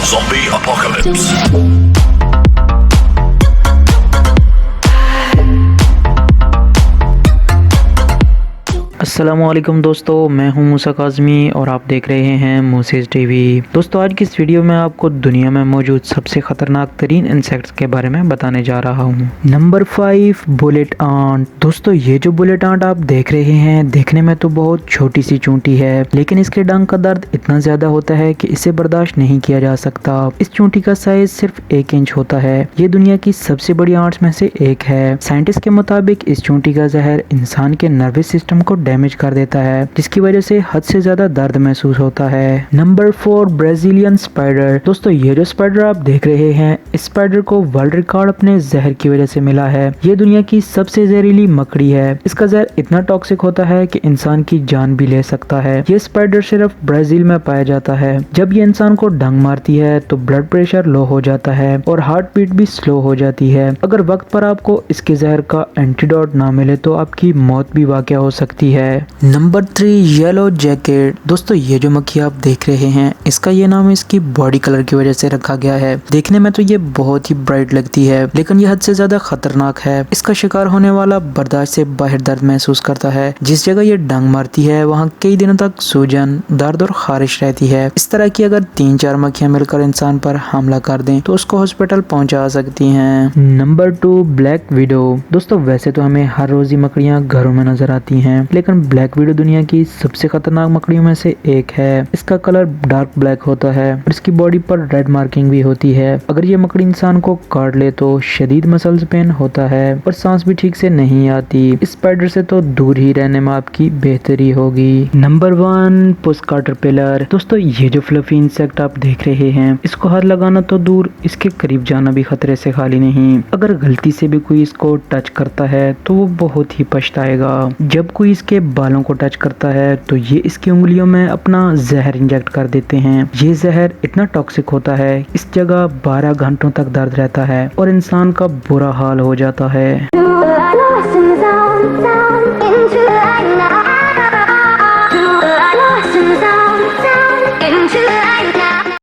Zombie apocalypse. अस्सलामुअलैकुम दोस्तों, मैं हूं मूसा काज़मी और आप देख रहे हैं मूसेस टीवी। दोस्तों, आज की इस वीडियो में आपको दुनिया में मौजूद सबसे खतरनाक तरीन इंसेक्ट्स के बारे में बताने जा रहा हूं। Number 5, bullet ant. दोस्तों, ये जो बुलेट आंट आप देख रहे हैं, देखने में तो बहुत छोटी सी चूंटी है, लेकिन इसके डंक का दर्द इतना ज्यादा होता है कि इसे बर्दाश्त नहीं किया जा सकता। इस चूंटी का साइज सिर्फ 1 इंच होता है। ये दुनिया की सबसे बड़ी आंट्स में से एक है। साइंटिस्ट के मुताबिक इस चूंटी का जहर इंसान के नर्वस सिस्टम को डैमेज कर देता है, जिसकी वजह से हद से ज्यादा दर्द महसूस होता है। Number 4, Brazilian spider. दोस्तों, ये जो स्पाइडर आप देख रहे हैं, इस स्पाइडर को वर्ल्ड रिकॉर्ड अपने जहर की वजह से मिला है। ये दुनिया की सबसे जहरीली मकड़ी है। इसका जहर इतना टॉक्सिक होता है कि इंसान की जान भी ले सकता है। ये स्पाइडर सिर्फ ब्राजील में पाया जाता है। जब ये इंसान को डंग मारती है तो ब्लड प्रेशर लो हो जाता है और हार्ट बीट भी स्लो हो जाती है। अगर वक्त पर आपको इसके जहर का एंटीडोट ना मिले तो आपकी मौत भी वाक़या हो सकती है। Number 3, yellow jacket. दोस्तों, ये जो मक्खी आप देख रहे हैं, इसका ये नाम इसकी बॉडी कलर की वजह से रखा गया है। देखने में तो ये बहुत ही ब्राइट लगती है, लेकिन ये हद से ज्यादा खतरनाक है। इसका शिकार होने वाला बर्दाश्त से बाहर दर्द महसूस करता है। जिस जगह ये डंग मारती है वहाँ कई दिनों तक सूजन, दर्द और खारिश रहती है। इस तरह की अगर 3-4 मक्खियाँ मिलकर इंसान पर हमला कर दें तो उसको हॉस्पिटल पहुंचा सकती हैं। Number 2, black window. दोस्तों, वैसे तो हमें हर रोज ही मकड़ियाँ घरों में नजर आती हैं, लेकिन ब्लैक विडो दुनिया की सबसे खतरनाक मकड़ियों में से एक है। इसका कलर डार्क ब्लैक होता है और इसकी बॉडी पर रेड मार्किंग भी होती है। अगर ये मकड़ी इंसान को काट ले तो शदीद मसल्स पेन होता है और सांस भी ठीक से नहीं आती। इस स्पाइडर से तो दूर ही रहने में आपकी बेहतरी होगी। नंबर 1, पुस कैटरपिलर। दोस्तों, ये जो फ्लफी इंसेक्ट आप देख रहे हैं, इसको हाथ लगाना तो दूर, इसके करीब जाना भी खतरे से खाली नहीं। अगर गलती से भी कोई इसको टच करता है तो वो बहुत ही पछताएगा। जब कोई इसके बालों को टच करता है तो ये इसकी उंगलियों में अपना जहर इंजेक्ट कर देते हैं। ये जहर इतना टॉक्सिक होता है, इस जगह 12 घंटों तक दर्द रहता है और इंसान का बुरा हाल हो जाता है।